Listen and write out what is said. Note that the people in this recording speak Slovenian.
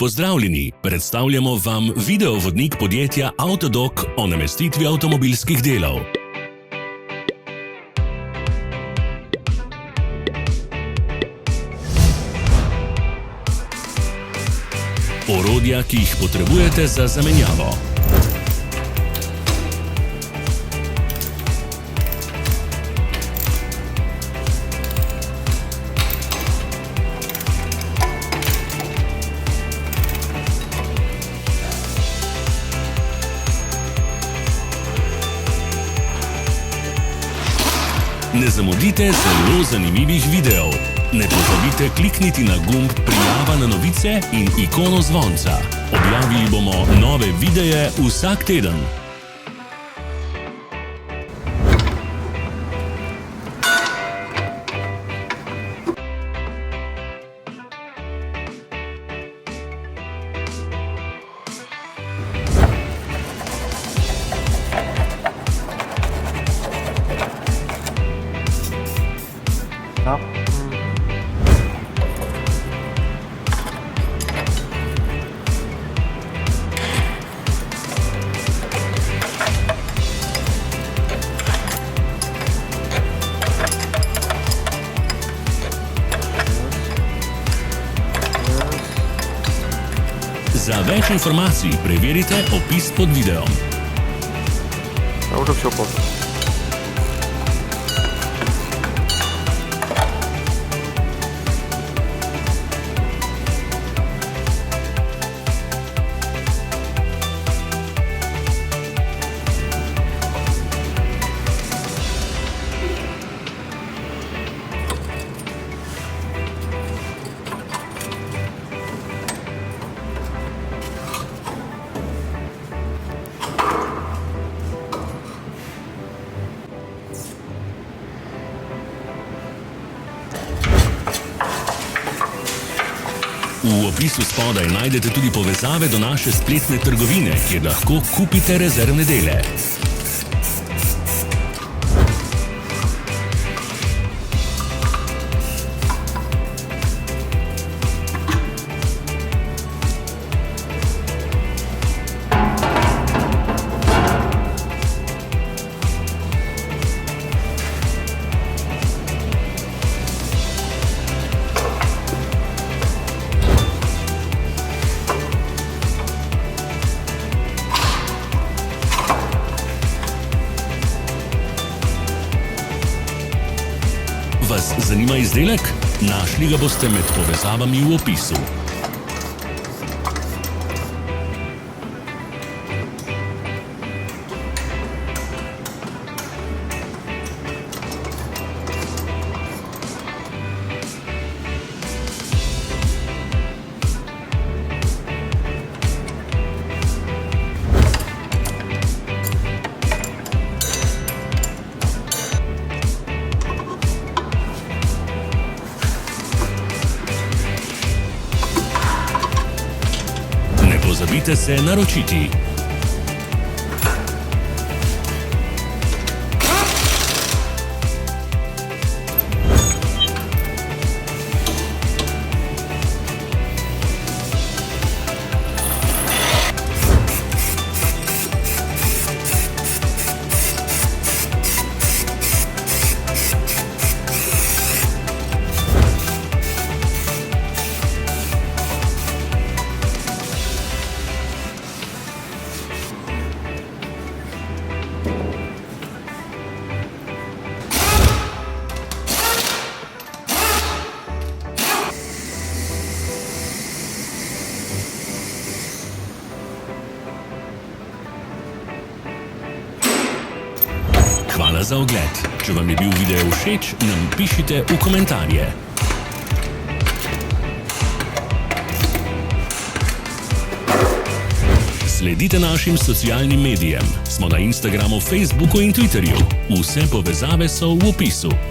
Pozdravljeni, predstavljamo vam videovodnik podjetja Autodoc o namestitvi avtomobilskih delov. Orodja, ki jih potrebujete za zamenjavo. Ne zamudite zelo zanimivih videov. Ne pozabite klikniti na gumb prijava na novice in ikono zvonca. Objavili bomo nove videe vsak teden. Ja. Za več informacij preverite opis pod videom. Ja, уже все поздно. V opisu spodaj najdete tudi povezave do naše spletne trgovine, kjer lahko kupite rezervne dele. Vas zanima izdelek? Našli ga boste med povezavami v opisu. Ne pozabite se naročiti. Hvala za ogled. Če vam je bil video všeč, nam pišite v komentarje. Sledite našim socialnim medijem. Smo na Instagramu, Facebooku in Twitterju. Vse povezave so v opisu.